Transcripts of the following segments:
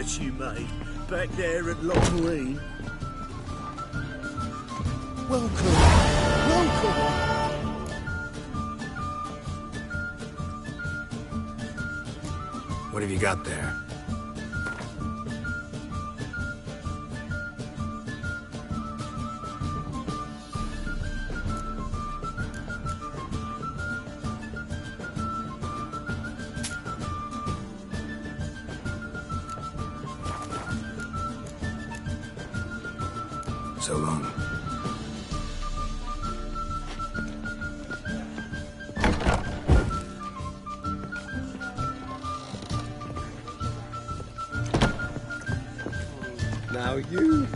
progress you made back there at Long Green. Welcome. What have you got there? So long. Now you...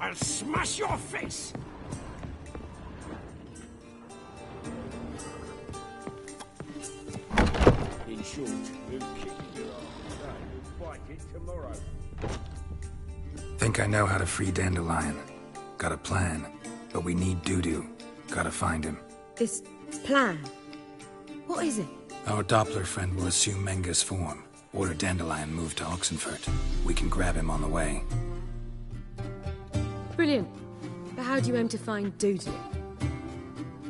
I'll smash your face! In short, we'll kick your ass today, we'll fight it tomorrow. Think I know how to free Dandelion. Got a plan, but we need Dudu. Gotta find him. This plan? What is it? Our Doppler friend will assume Menga's form. Order Dandelion moved to Oxenfurt. We can grab him on the way. Brilliant. But how do you aim to find Dudu?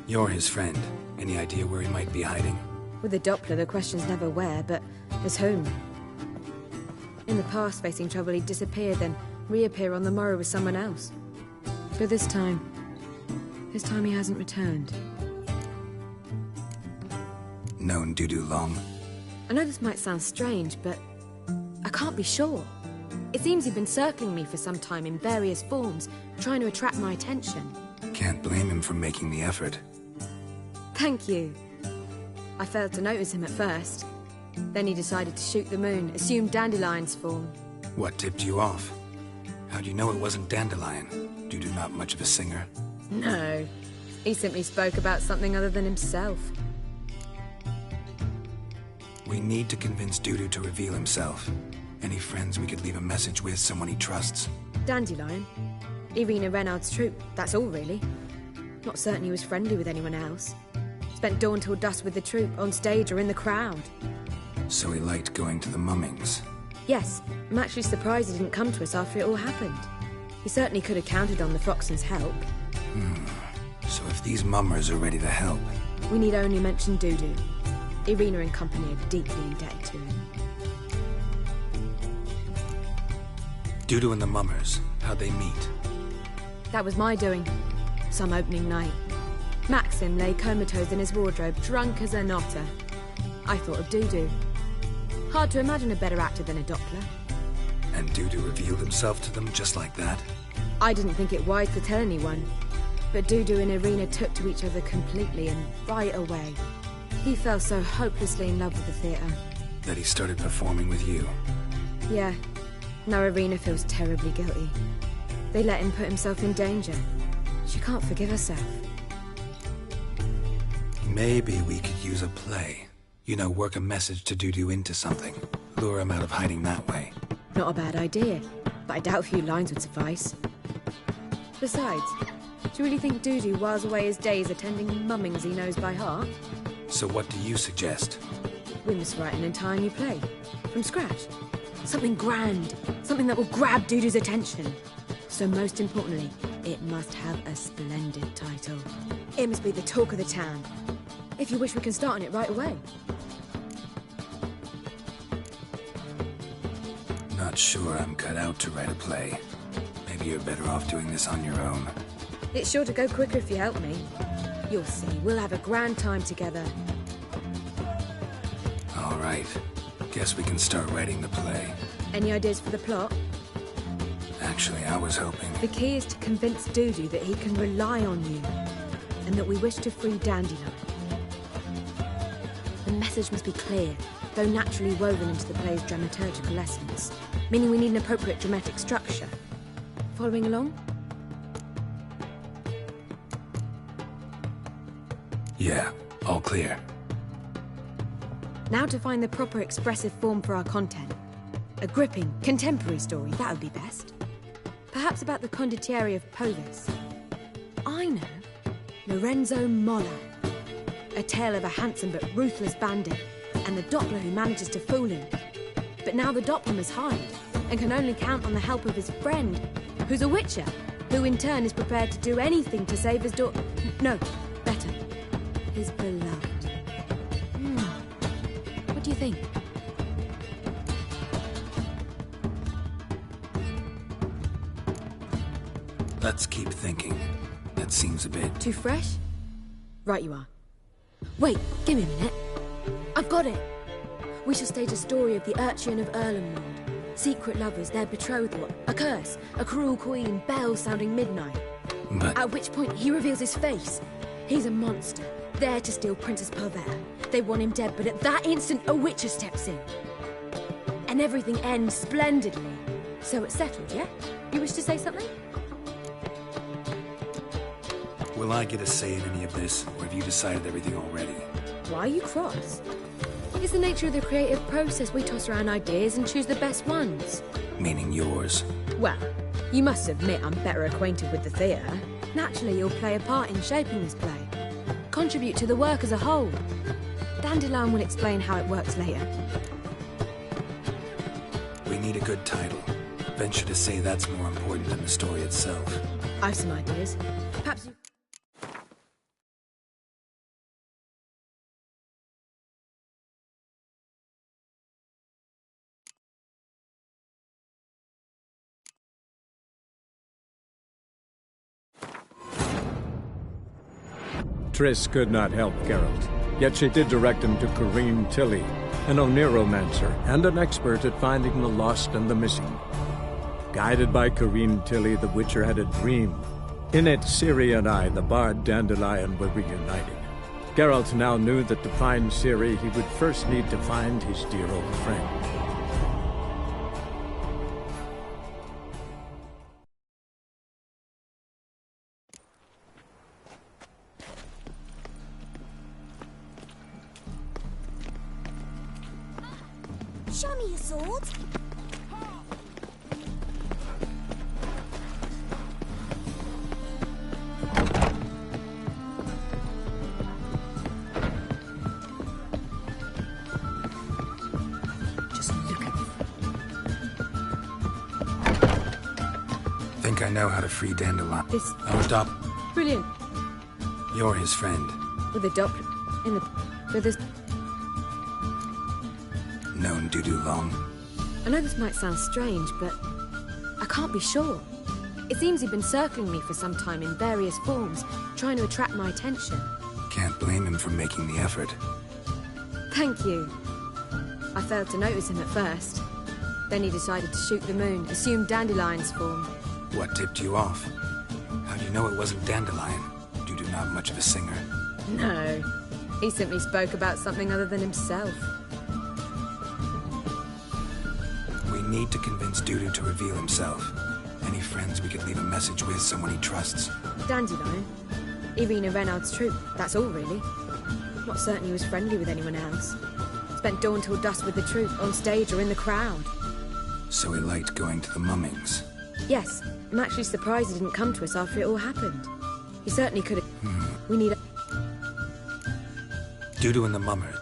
You're his friend. Any idea where he might be hiding? With the Doppler, the question's never where, but his whom. In the past, facing trouble, he'd disappear, then reappear on the morrow with someone else. But this time he hasn't returned. Known Dudu long? I know this might sound strange, but I can't be sure. It seems he'd been circling me for some time in various forms, trying to attract my attention. Can't blame him for making the effort. Thank you. I failed to notice him at first. Then he decided to shoot the moon, assumed Dandelion's form. What tipped you off? How'd you know it wasn't Dandelion? Dudu not much of a singer? No. He simply spoke about something other than himself. We need to convince Dudu to reveal himself. Any friends we could leave a message with, someone he trusts? Dandelion? Irina Renard's troupe, that's all really. Not certain he was friendly with anyone else. Spent dawn till dusk with the troupe, on stage or in the crowd. So he liked going to the mummings? Yes, I'm actually surprised he didn't come to us after it all happened. He certainly could have counted on the Froxton's help. So if these mummers are ready to help... We need only mention Dudu. Irina and company are deeply indebted to him. Dudu and the mummers, how'd they meet? That was my doing. Some opening night. Maxim lay comatose in his wardrobe, drunk as an otter. I thought of Dudu. Hard to imagine a better actor than a Doppler. And Dudu revealed himself to them just like that? I didn't think it wise to tell anyone. But Dudu and Irina took to each other completely and right away. He fell so hopelessly in love with the theatre. That he started performing with you? Yeah. Now Irina feels terribly guilty. They let him put himself in danger. She can't forgive herself. Maybe we could use a play. You know, work a message to Dudu into something. Lure him out of hiding that way. Not a bad idea, but I doubt a few lines would suffice. Besides, do you really think Dudu whiles away his days attending mummings he knows by heart? So what do you suggest? We must write an entire new play. From scratch. Something grand. Something that will grab Dudu's attention. So most importantly, it must have a splendid title. It must be the talk of the town. If you wish, we can start on it right away. Not sure I'm cut out to write a play. Maybe you're better off doing this on your own. It's sure to go quicker if you help me. You'll see, we'll have a grand time together. All right. Guess we can start writing the play. Any ideas for the plot? Actually, I was hoping... The key is to convince Dudu that he can rely on you, and that we wish to free Dandelion. The message must be clear, though naturally woven into the play's dramaturgical essence, meaning we need an appropriate dramatic structure. Following along? Yeah, all clear. Now to find the proper expressive form for our content. A gripping, contemporary story, that would be best. Perhaps about the condottieri of Polis. I know. Lorenzo Molla. A tale of a handsome but ruthless bandit, and the Doppler who manages to fool him. But now the Doppler must hide, and can only count on the help of his friend, who's a witcher, who in turn is prepared to do anything to save his daughter. No, better, his beloved. What do you think? Let's keep thinking. That seems a bit... Too fresh? Right you are. Wait, give me a minute. I've got it! We shall stage a story of the Urcheon of Erlenwald. Secret lovers, their betrothal, a curse, a cruel queen, bells sounding midnight. But... At which point he reveals his face. He's a monster, there to steal Princess Parvera. They want him dead, but at that instant a witcher steps in. And everything ends splendidly. So it's settled, yeah? You wish to say something? Will I get a say in any of this, or have you decided everything already? Why are you cross? It's the nature of the creative process. We toss around ideas and choose the best ones. Meaning yours. Well, you must admit I'm better acquainted with the theatre. Naturally, you'll play a part in shaping this play. Contribute to the work as a whole. Dandelion will explain how it works later. We need a good title. Venture to say that's more important than the story itself. I've some ideas. Perhaps you... Triss could not help Geralt, yet she did direct him to Corinne Tilly, an oneiromancer and an expert at finding the lost and the missing. Guided by Corinne Tilly, the Witcher had a dream. In it, Ciri and I, the bard Dandelion, were reunited. Geralt now knew that to find Ciri, he would first need to find his dear old friend. Show me your sword. Just look at me. Think I know how to free Dandelion. This... Our Dopp... Brilliant. You're his friend. With a Doppler... in the... with this... Known Dudu long. I know this might sound strange, but I can't be sure. It seems he'd been circling me for some time in various forms, trying to attract my attention. Can't blame him for making the effort. Thank you. I failed to notice him at first. Then he decided to shoot the moon, assume Dandelion's form. What tipped you off? How do you know it wasn't Dandelion? Dudu not much of a singer. No. He simply spoke about something other than himself. We need to convince Dudu to reveal himself. Any friends we could leave a message with, someone he trusts. Dandelion. Irina Renard's troupe, that's all really. Not certain he was friendly with anyone else. Spent dawn till dusk with the troupe, on stage or in the crowd. So he liked going to the mummings. Yes, I'm actually surprised he didn't come to us after it all happened. He certainly could have... We need a... Dudu and the mummer.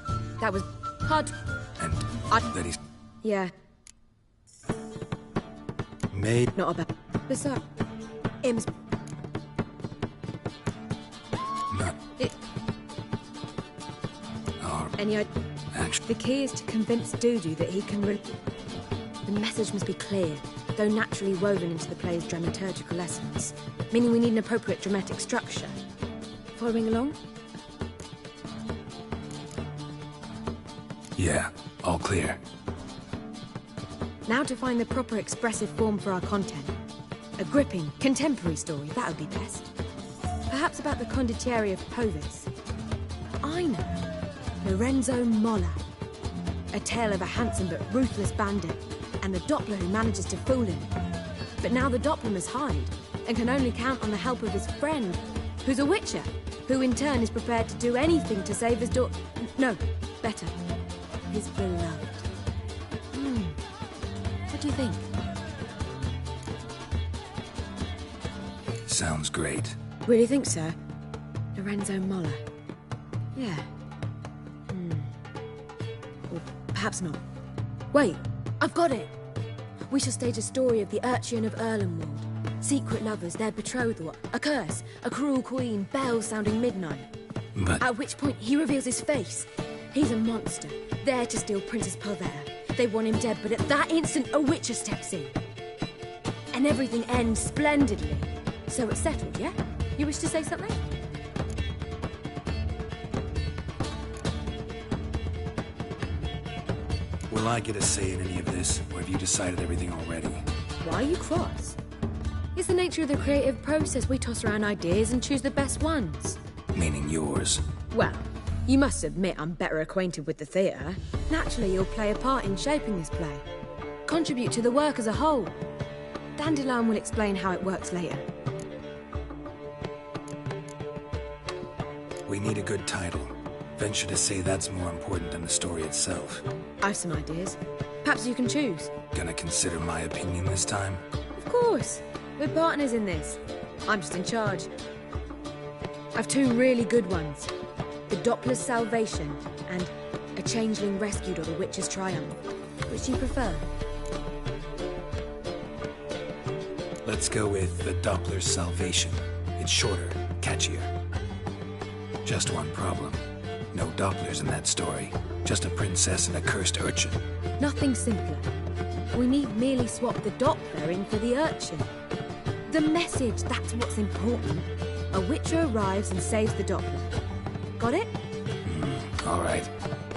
That was hard. And that he's Yeah, made... not about... Besides, Im's... Not... It... Or... Any idea? Actually... The key is to convince Dudu that he can... The message must be clear, though naturally woven into the play's dramaturgical essence. Meaning we need an appropriate dramatic structure. Following along? Yeah, all clear. Now to find the proper expressive form for our content. A gripping, contemporary story, that would be best. Perhaps about the condottieri of Povis. I know. Lorenzo Molla. A tale of a handsome but ruthless bandit, and the Doppler who manages to fool him. But now the Doppler must hide, and can only count on the help of his friend, who's a witcher, who in turn is prepared to do anything to save his daughter. No, better. His beloved. What do you think? Sounds great. Really think so? Lorenzo Molla. Yeah. perhaps not. Wait, I've got it! We shall stage a story of the Urchin of Erlenwald. Secret lovers, their betrothal, a curse, a cruel queen, bells sounding midnight. But At which point he reveals his face. He's a monster, there to steal Princess Pavera. They want him dead, but at that instant a witcher steps in. And everything ends splendidly. So it's settled, yeah? You wish to say something? will I get a say in any of this, or have you decided everything already? Why are you cross? It's the nature of the creative process. We toss around ideas and choose the best ones. Meaning yours. Well, you must admit I'm better acquainted with the theatre. Naturally, you'll play a part in shaping this play. Contribute to the work as a whole. Dandelion will explain how it works later. We need a good title. Venture to say that's more important than the story itself. I've some ideas. Perhaps you can choose. Gonna consider my opinion this time? Of course. We're partners in this. I'm just in charge. I've two really good ones. The Doppler's Salvation and A Changeling Rescued or The Witcher's Triumph. Which do you prefer? Let's go with The Doppler's Salvation. It's shorter, catchier. Just one problem. No Dopplers in that story. Just a princess and a cursed urchin. Nothing simpler. We need merely swap the Doppler in for the urchin. The message, that's what's important. A witcher arrives and saves the Doppler. Got it? All right.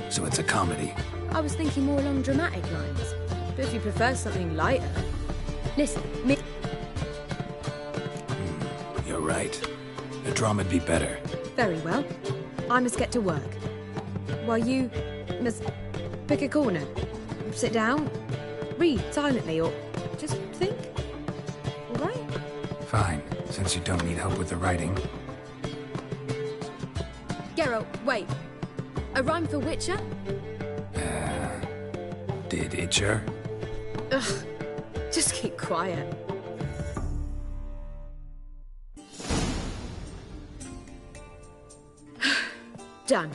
So it's a comedy. I was thinking more along dramatic lines. But if you prefer something lighter... Listen, You're right. A drama'd be better. Very well. I must get to work. While you must pick a corner. Sit down, read silently, or just think. All right? Fine, since you don't need help with the writing. Geralt, wait. A rhyme for Witcher? Did Itcher? Ugh. Just keep quiet. Done.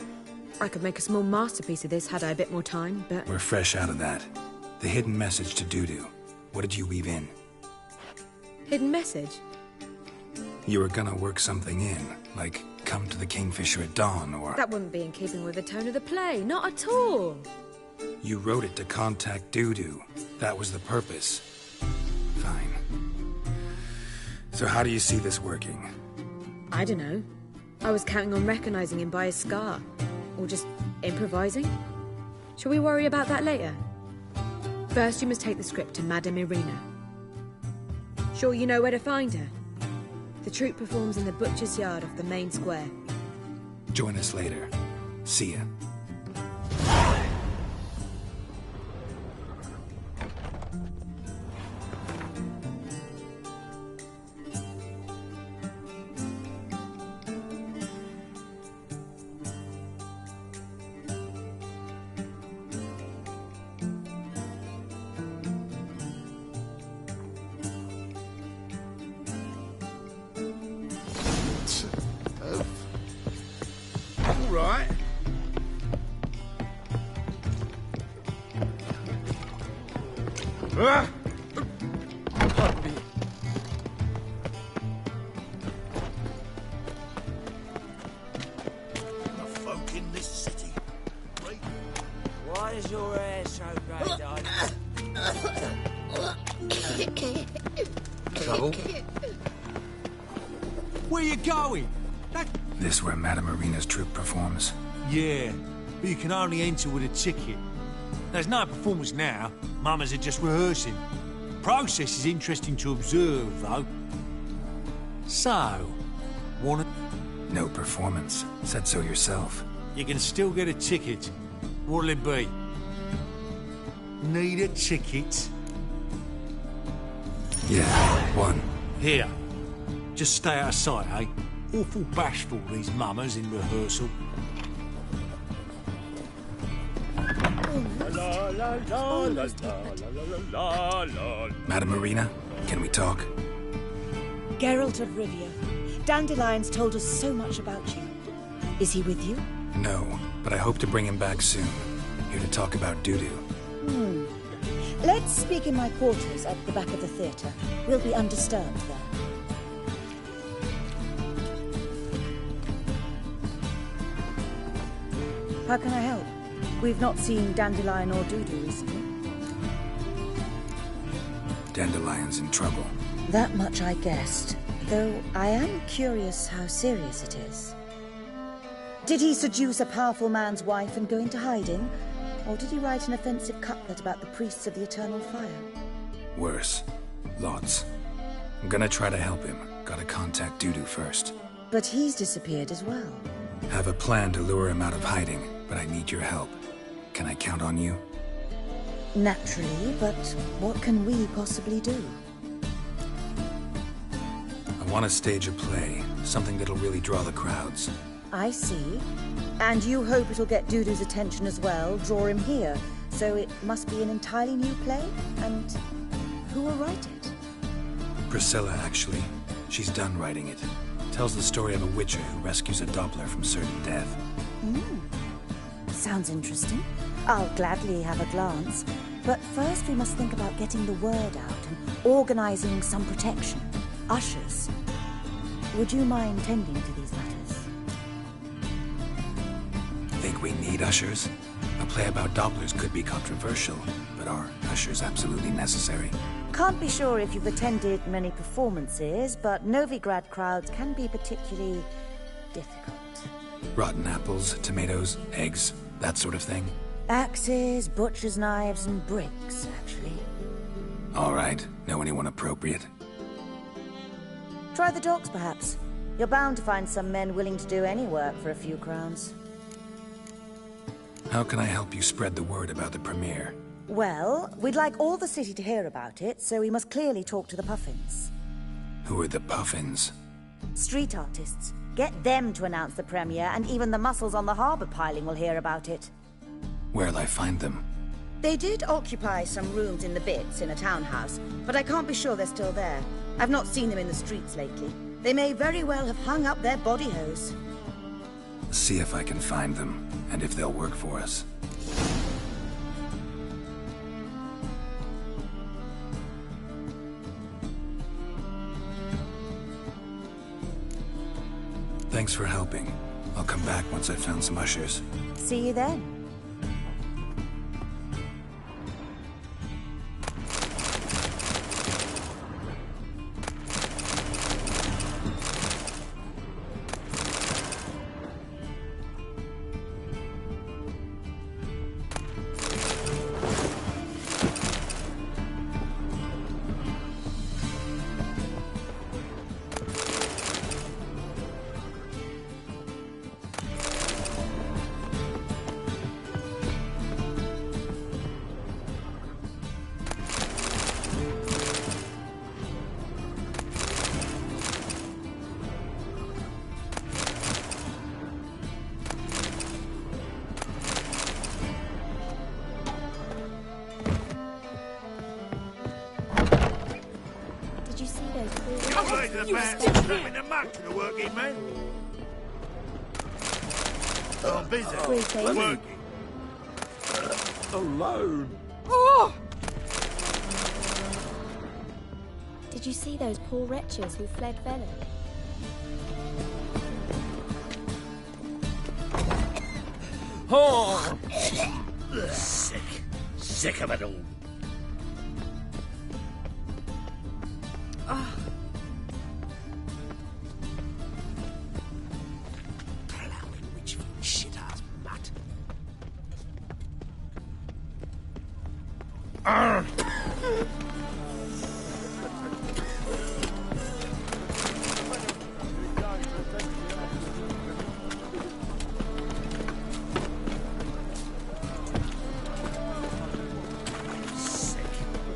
I could make a small masterpiece of this had I a bit more time, but... We're fresh out of that. The hidden message to Dudu. What did you weave in? Hidden message? You were gonna work something in, like come to the Kingfisher at dawn, or... That wouldn't be in keeping with the tone of the play, not at all. You wrote it to contact Dudu. That was the purpose. Fine. So how do you see this working? I don't know. I was counting on recognizing him by his scar. Or just improvising. Shall we worry about that later? First, you must take the script to Madame Irina. Sure you know where to find her? The troupe performs in the butcher's yard off the main square. Join us later. See ya. Right. Ah! The folk in this city. Great. Why is your hair so grey, darling? Trouble? Where you going? This where Madame Irina's troupe performs? Yeah, but you can only enter with a ticket. There's no performance now. Mamas are just rehearsing. Process is interesting to observe, though. So, wanna... No performance. Said so yourself. You can still get a ticket. What'll it be? Need a ticket? Yeah, one. Here. Just stay out of sight, eh? Awful bashful, these mamas in rehearsal. La la la la la la la. Madame Irina, can we talk? Geralt of Rivia. Dandelion's told us so much about you. Is he with you? No, but I hope to bring him back soon. Here to talk about Dudu. Let's speak in my quarters at the back of the theatre. We'll be undisturbed there. How can I help? We've not seen Dandelion or Dudu recently. Dandelion's in trouble. That much I guessed, though I am curious how serious it is. Did he seduce a powerful man's wife and go into hiding? Or did he write an offensive couplet about the priests of the eternal fire? Worse. Lots. I'm gonna try to help him. Gotta contact Dudu first. But he's disappeared as well. Have a plan to lure him out of hiding, but I need your help. Can I count on you? Naturally, but what can we possibly do? I want to stage a play. Something that'll really draw the crowds. I see. And you hope it'll get Dudu's attention as well, draw him here. So it must be an entirely new play? And who will write it? Priscilla, actually. She's done writing it. Tells the story of a witcher who rescues a Doppler from certain death. Sounds interesting. I'll gladly have a glance. But first we must think about getting the word out and organizing some protection. Ushers. Would you mind tending to these matters? Think we need ushers? A play about Dopplers could be controversial, but are ushers absolutely necessary? Can't be sure if you've attended many performances, but Novigrad crowds can be particularly difficult. Rotten apples, tomatoes, eggs, that sort of thing? Axes, butcher's knives, and bricks, actually. All right. Know anyone appropriate? Try the docks, perhaps. You're bound to find some men willing to do any work for a few crowns. How can I help you spread the word about the premiere? Well, we'd like all the city to hear about it, so we must clearly talk to the Puffins. Who are the Puffins? Street artists. Get them to announce the premiere, and even the muscles on the harbour piling will hear about it. Where'll I find them? They did occupy some rooms in the Bits in a townhouse, but I can't be sure they're still there. I've not seen them in the streets lately. They may very well have hung up their body hose. See if I can find them, and if they'll work for us. Thanks for helping. I'll come back once I've found some ushers. See you then. The man strapping the muck to the working man. I'm busy. Working. Alone. Did you see those poor wretches who fled Velen? Oh! Sick of it all. Plowing witch shit-ass mutt.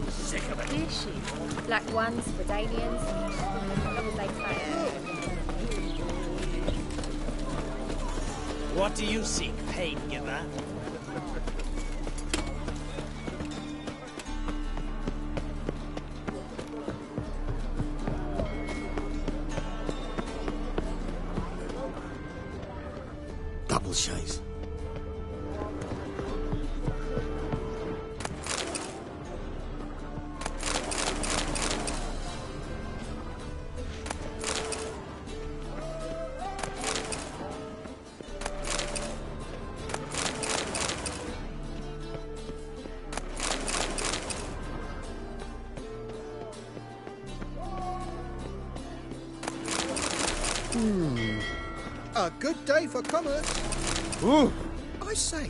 Sick of it. Is she? Black ones, Redanians, what was they saying? What do you seek, pain giver? Double chase. A good day for commerce. Ooh. I say.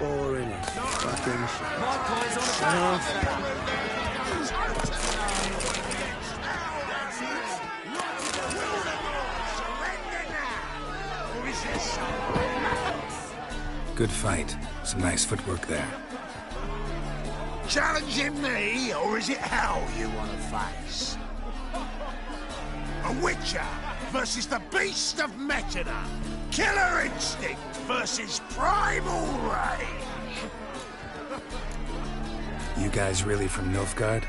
Boring as fucking shit. My coin's on the bounce. Good fight. Some nice footwork there. Challenging me, or is it hell you want to face? A Witcher versus the Beast of Metina. Killer Instinct versus Primal Rage. You guys really from Nilfgaard?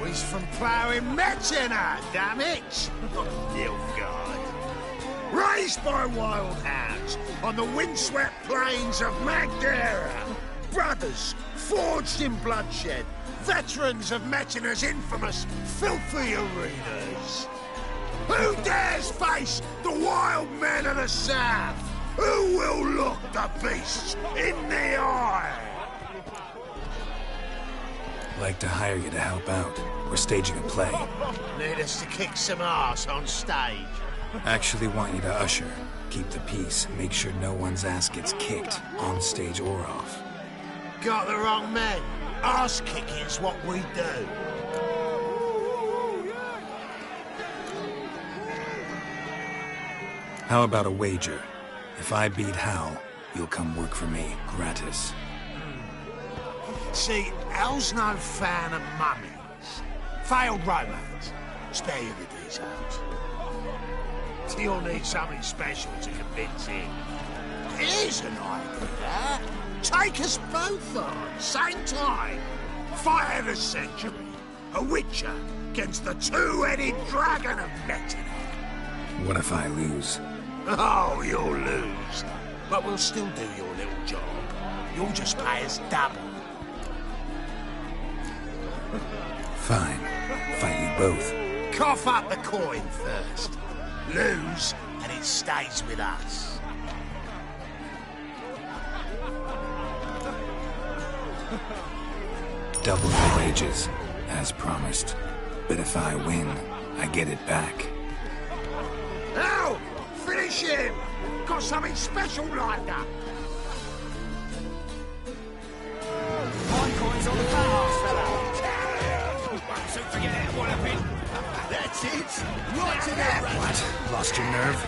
We's from ploughing Metina, damn it! Nilfgaard. Raised by wild hounds on the windswept plains of Magdera. Brothers forged in bloodshed. Veterans of Metina's infamous filthy arenas. Who dares face the wild men of the south? Who will look the beasts in the eye? Like to hire you to help out. We're staging a play. Need us to kick some ass on stage. Actually want you to usher. Keep the peace. Make sure no one's ass gets kicked, on stage or off. Got the wrong men. Ass kicking's what we do. How about a wager? If I beat Hal, you'll come work for me, gratis. See, Hal's no fan of mummies. Failed romance. Spare you the details. You'll need something special to convince him. Here's an idea. Take us both on, same time. Fight of the century. A Witcher against the two-headed dragon of Metina. What if I lose? Oh, you'll lose. But we'll still do your little job. You'll just pay us double. Fine. Fight you both. Cough up the coin first. Lose, and it stays with us. Double the wages, as promised. But if I win, I get it back. Now, finish him! Got something special lined up. My coin's on the bounce, fella. So forget it, what I've been. That's it. Right to that. What? Lost your nerve?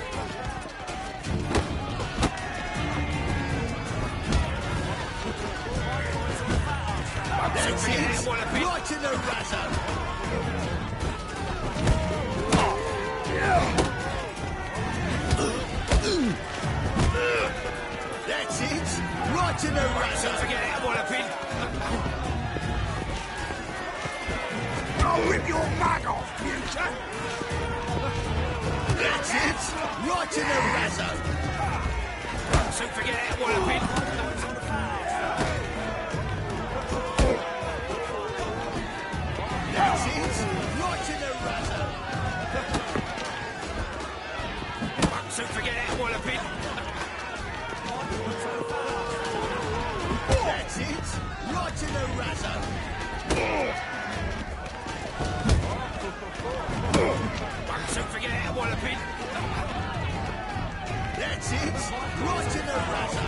That's it. Right to the razzo. That's it. Right to the razzo. Forget it, what I've been. I'll rip your mug off, Future. That's it. Right to the razzo. So forget it, what I've been. That's it. Right to the razzo. So forget it, what I've been. That's it. Right to the razzo. So forget it, what I've been. That's it. Right to the razzo.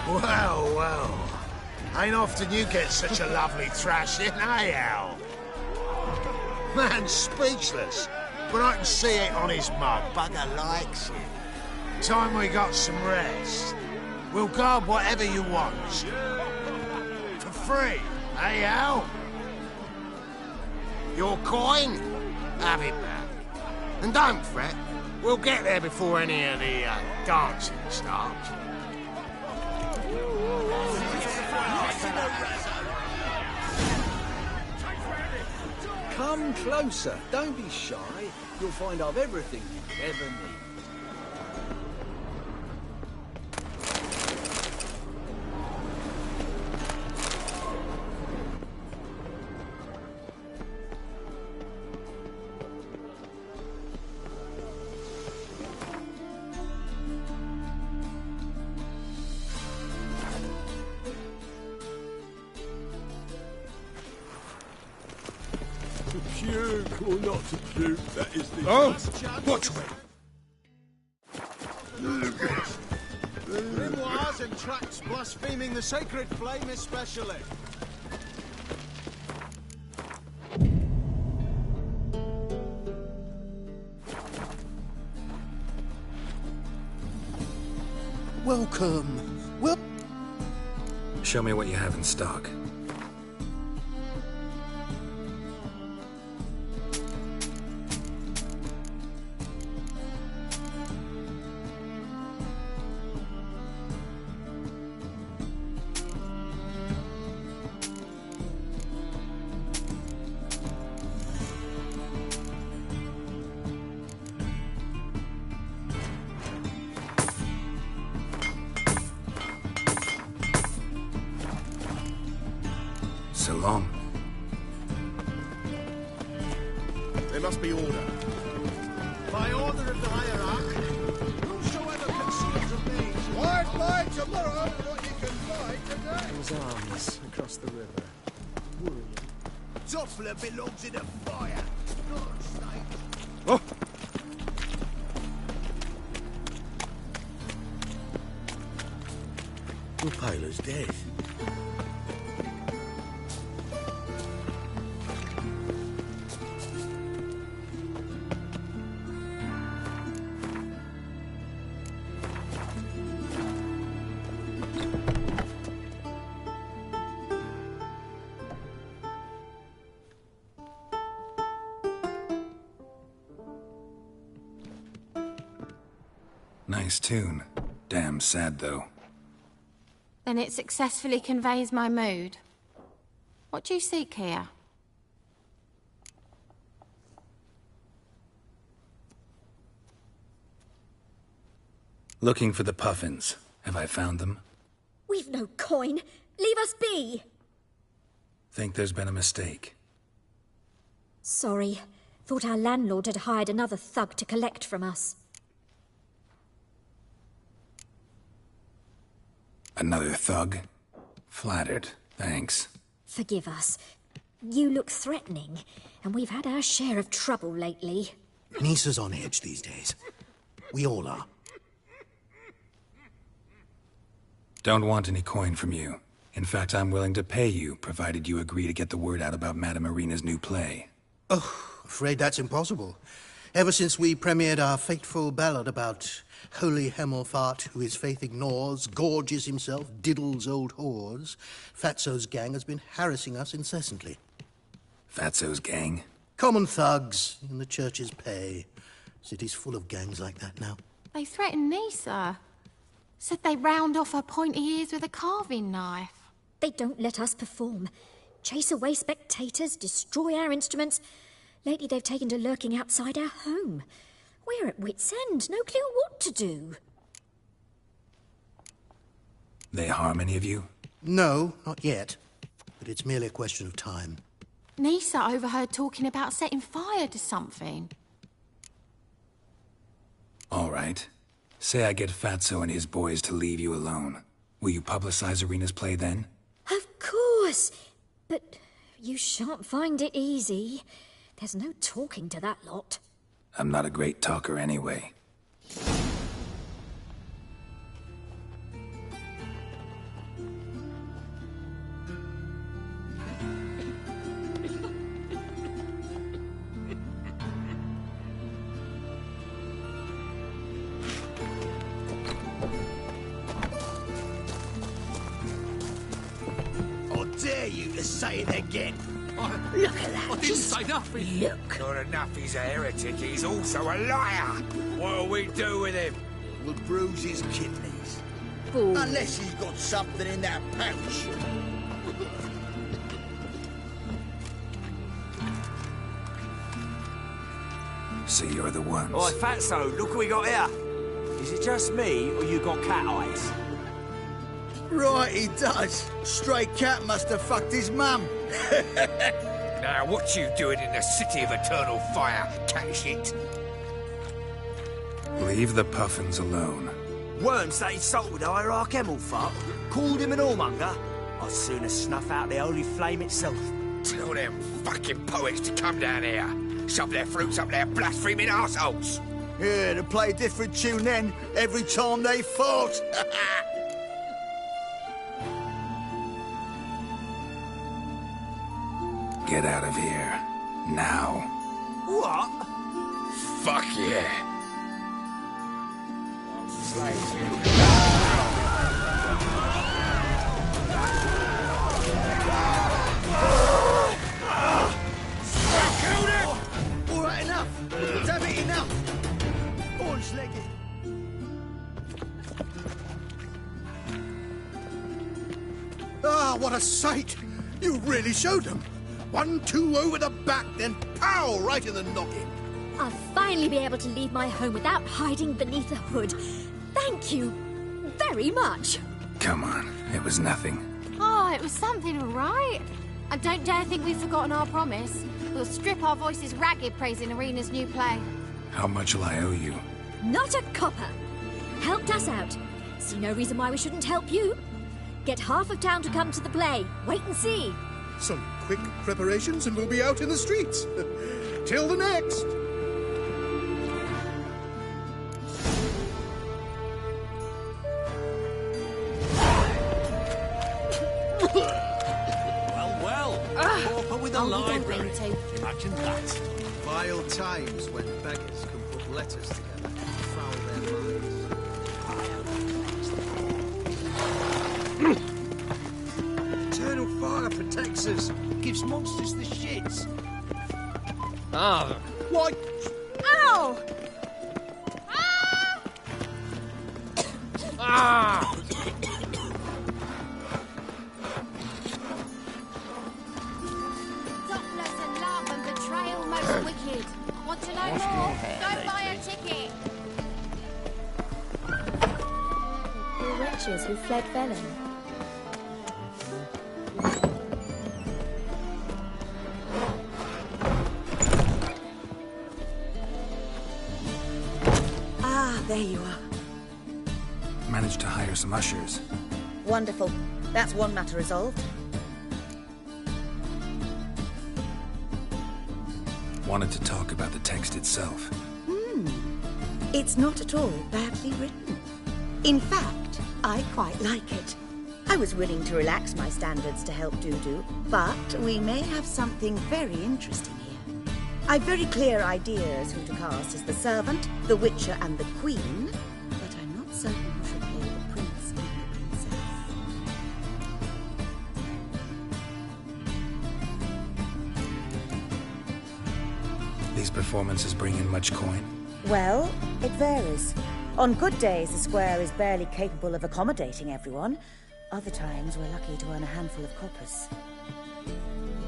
Well, well. Ain't often you get such a lovely thrashing, eh, Al? Man's speechless, but I can see it on his mug. Bugger likes it. Time we got some rest. We'll guard whatever you want. For free, eh, Al? Your coin? Have it back. And don't fret. We'll get there before any of the dancing starts. Come closer. Don't be shy. You'll find I've everything you ever need. puke or not to puke, that is the... Oh, watch me. Grimoires and tracts blaspheming the sacred flame especially. Welcome. Well, Show me what you have in stock. So long. There must be order. By order of the hierarch, whosoever conceals of these... Why fly tomorrow what you can fly today? His arms across the river. Worrying. Toffler belongs in a fire, not a snake. Oh. Rupail's dead. Nice tune. Damn sad, though. Then it successfully conveys my mood. What do you seek here? Looking for the puffins. Have I found them? We've no coin. Leave us be. Think there's been a mistake. Sorry. Thought our landlord had hired another thug to collect from us. Another thug? Flattered. Thanks. Forgive us. You look threatening, and we've had our share of trouble lately. Nisa's on edge these days. We all are. Don't want any coin from you. In fact, I'm willing to pay you, provided you agree to get the word out about Madame Irina's new play. Oh, afraid that's impossible. Ever since we premiered our fateful ballad about Holy Hemelfart, who his faith ignores, gorges himself, diddles old whores, Fatso's gang has been harassing us incessantly. Fatso's gang? Common thugs in the church's pay. City's full of gangs like that now. They threatened Nisa. Said they'd round off her pointy ears with a carving knife. They don't let us perform. Chase away spectators, destroy our instruments. Lately they've taken to lurking outside our home. We're at wit's end, no clue what to do. They harm any of you? No, not yet. But it's merely a question of time. Nisa overheard talking about setting fire to something. All right. Say I get Fatso and his boys to leave you alone. Will you publicize Irina's play then? Of course. But you shan't find it easy. There's no talking to that lot. I'm not a great talker anyway. I dare you to say it again. Look at that. I didn't say nothing. Look. Not enough he's a heretic, he's also a liar. What'll we do with him? We'll bruise his kidneys. Fools. Unless he's got something in that pouch. So you're the ones. Oi, Fatso, look what we got here. Is it just me, or you got cat eyes? Right, he does. Stray cat must have fucked his mum. Now, what you doing in the city of eternal fire, cat shit? Leave the puffins alone. Worms that insulted Hierarch Hemelfart, called him an whoremonger. I'd sooner snuff out the holy flame itself. Tell them fucking poets to come down here. Shove their fruits up their blaspheming arseholes. Yeah, to play a different tune then every time they fought. Get out of here. Now. What? Fuck yeah. All right, enough. Damn it, enough. Orange-legged. Ah, what a sight. You really showed them. 1-2 over the back, then pow, right in the noggin. I'll finally be able to leave my home without hiding beneath a hood. Thank you very much. Come on, it was nothing. Oh, it was something, all right. And don't dare think we've forgotten our promise. We'll strip our voices ragged praising Arena's new play. How much will I owe you? Not a copper. Helped us out. See no reason why we shouldn't help you. Get half of town to come to the play. Wait and see. Some quick preparations and we'll be out in the streets. Till the next. Well. Pauper with a library. Imagine that. Vile times when beggars can put letters together and foul their minds. Eternal fire protects us. Gives monsters the shits. Ah. Why? Ow! Ah! Topless and love and betrayal most wicked. Want to know more? Go buy a ticket. The wretches who fled Velen. There you are. Managed to hire some ushers. Wonderful. That's one matter resolved. Wanted to talk about the text itself. It's not at all badly written. In fact, I quite like it. I was willing to relax my standards to help Dudu, but we may have something very interesting here. I've very clear ideas who to cast as the servant, the witcher, and the queen, but I'm not certain who should play the prince and the princess. These performances bring in much coin? Well, it varies. On good days, the square is barely capable of accommodating everyone. Other times, we're lucky to earn a handful of coppers.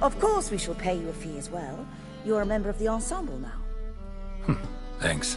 Of course, we shall pay you a fee as well. You're a member of the ensemble now. Thanks.